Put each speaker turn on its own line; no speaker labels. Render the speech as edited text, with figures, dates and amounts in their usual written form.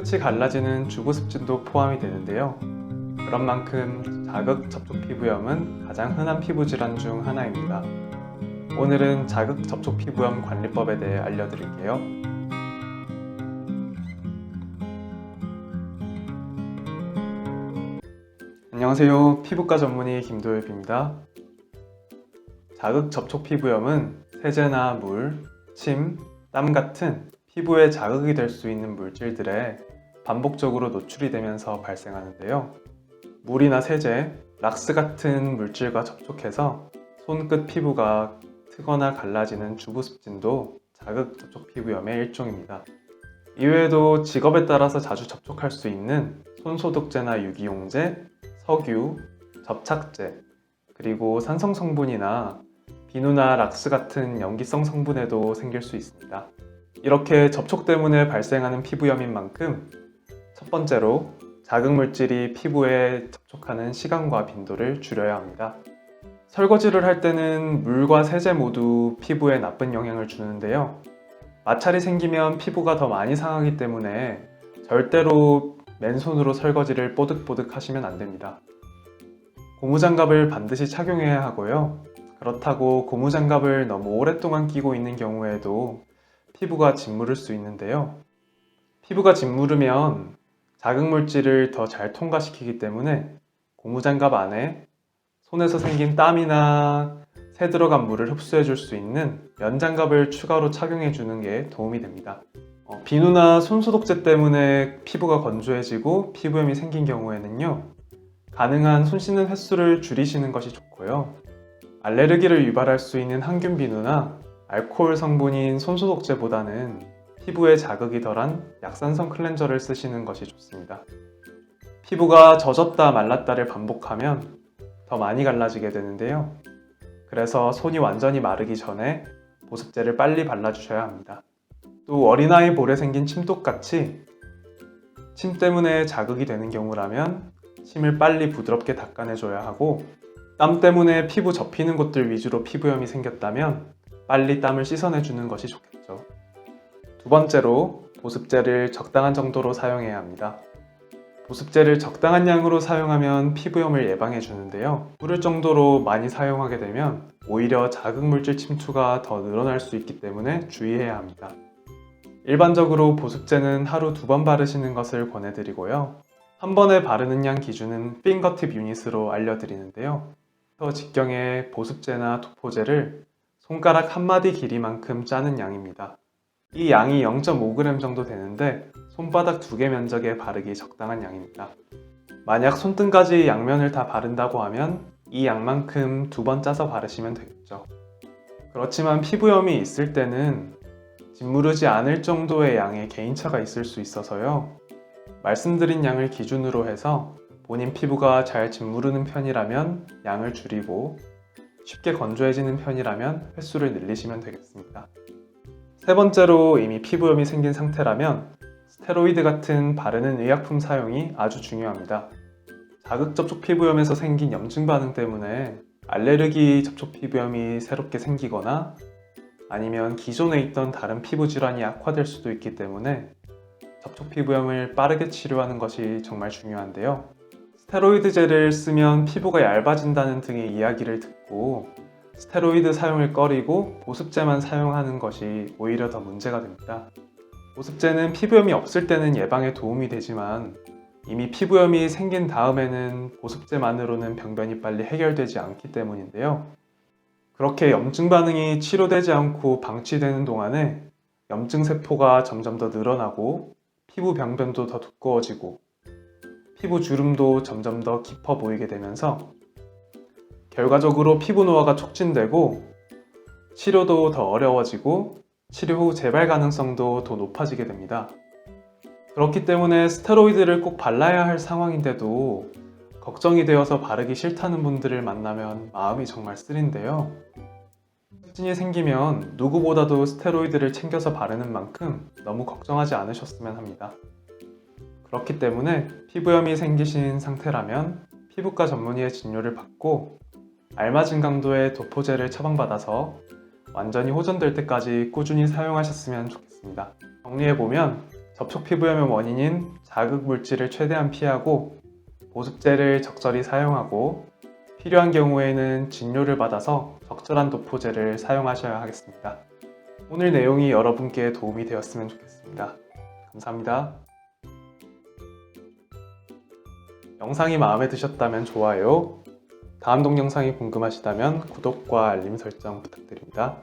끝이 갈라지는 주부습진도 포함이 되는데요. 그런 만큼 자극 접촉 피부염은 가장 흔한 피부 질환 중 하나입니다. 오늘은 자극 접촉 피부염 관리법에 대해 알려드릴게요. 안녕하세요. 피부과 전문의 김도엽입니다. 자극 접촉 피부염은 세제나 물, 침, 땀 같은 피부에 자극이 될 수 있는 물질들에 반복적으로 노출이 되면서 발생하는데요. 물이나 세제, 락스 같은 물질과 접촉해서 손끝 피부가 트거나 갈라지는 주부습진도 자극 접촉 피부염의 일종입니다. 이외에도 직업에 따라서 자주 접촉할 수 있는 손소독제나 유기용제, 석유, 접착제, 그리고 산성 성분이나 비누나 락스 같은 염기성 성분에도 생길 수 있습니다. 이렇게 접촉 때문에 발생하는 피부염인 만큼 첫 번째로 자극 물질이 피부에 접촉하는 시간과 빈도를 줄여야 합니다. 설거지를 할 때는 물과 세제 모두 피부에 나쁜 영향을 주는데요. 마찰이 생기면 피부가 더 많이 상하기 때문에 절대로 맨손으로 설거지를 뽀득뽀득 하시면 안 됩니다. 고무장갑을 반드시 착용해야 하고요. 그렇다고 고무장갑을 너무 오랫동안 끼고 있는 경우에도 피부가 짓무를 수 있는데요. 피부가 짓무르면 자극 물질을 더 잘 통과시키기 때문에 고무장갑 안에 손에서 생긴 땀이나 새 들어간 물을 흡수해 줄 수 있는 면장갑을 추가로 착용해 주는 게 도움이 됩니다. 비누나 손소독제 때문에 피부가 건조해지고 피부염이 생긴 경우에는요, 가능한 손 씻는 횟수를 줄이시는 것이 좋고요. 알레르기를 유발할 수 있는 항균 비누나 알코올 성분인 손소독제보다는 피부에 자극이 덜한 약산성 클렌저를 쓰시는 것이 좋습니다. 피부가 젖었다 말랐다를 반복하면 더 많이 갈라지게 되는데요. 그래서 손이 완전히 마르기 전에 보습제를 빨리 발라주셔야 합니다. 또 어린아이 볼에 생긴 침독같이 침 때문에 자극이 되는 경우라면 침을 빨리 부드럽게 닦아내줘야 하고, 땀 때문에 피부 접히는 곳들 위주로 피부염이 생겼다면 빨리 땀을 씻어내주는 것이 좋겠죠. 두 번째로 보습제를 적당한 정도로 사용해야 합니다. 보습제를 적당한 양으로 사용하면 피부염을 예방해 주는데요. 부를 정도로 많이 사용하게 되면 오히려 자극 물질 침투가 더 늘어날 수 있기 때문에 주의해야 합니다. 일반적으로 보습제는 하루 2번 바르시는 것을 권해드리고요. 한 번에 바르는 양 기준은 핑거팁 유닛으로 알려드리는데요. 더 직경의 보습제나 도포제를 손가락 한마디 길이만큼 짜는 양입니다. 이 양이 0.5g 정도 되는데 손바닥 2개 면적에 바르기 적당한 양입니다. 만약 손등까지 양면을 다 바른다고 하면 이 양만큼 2번 짜서 바르시면 되겠죠. 그렇지만 피부염이 있을 때는 짓무르지 않을 정도의 양의 개인차가 있을 수 있어서요. 말씀드린 양을 기준으로 해서 본인 피부가 잘 짓무르는 편이라면 양을 줄이고, 쉽게 건조해지는 편이라면 횟수를 늘리시면 되겠습니다. 세 번째로 이미 피부염이 생긴 상태라면 스테로이드 같은 바르는 의약품 사용이 아주 중요합니다. 자극 접촉 피부염에서 생긴 염증 반응 때문에 알레르기 접촉 피부염이 새롭게 생기거나 아니면 기존에 있던 다른 피부 질환이 악화될 수도 있기 때문에 접촉 피부염을 빠르게 치료하는 것이 정말 중요한데요. 스테로이드제를 쓰면 피부가 얇아진다는 등의 이야기를 듣고 스테로이드 사용을 꺼리고 보습제만 사용하는 것이 오히려 더 문제가 됩니다. 보습제는 피부염이 없을 때는 예방에 도움이 되지만 이미 피부염이 생긴 다음에는 보습제만으로는 병변이 빨리 해결되지 않기 때문인데요. 그렇게 염증 반응이 치료되지 않고 방치되는 동안에 염증 세포가 점점 더 늘어나고 피부 병변도 더 두꺼워지고 피부 주름도 점점 더 깊어 보이게 되면서 결과적으로 피부 노화가 촉진되고 치료도 더 어려워지고 치료 후 재발 가능성도 더 높아지게 됩니다. 그렇기 때문에 스테로이드를 꼭 발라야 할 상황인데도 걱정이 되어서 바르기 싫다는 분들을 만나면 마음이 정말 쓰린데요. 촉진이 생기면 누구보다도 스테로이드를 챙겨서 바르는 만큼 너무 걱정하지 않으셨으면 합니다. 그렇기 때문에 피부염이 생기신 상태라면 피부과 전문의의 진료를 받고 알맞은 강도의 도포제를 처방받아서 완전히 호전될 때까지 꾸준히 사용하셨으면 좋겠습니다. 정리해보면 접촉 피부염의 원인인 자극 물질을 최대한 피하고 보습제를 적절히 사용하고 필요한 경우에는 진료를 받아서 적절한 도포제를 사용하셔야 하겠습니다. 오늘 내용이 여러분께 도움이 되었으면 좋겠습니다. 감사합니다. 영상이 마음에 드셨다면 좋아요, 다음 동영상이 궁금하시다면 구독과 알림 설정 부탁드립니다.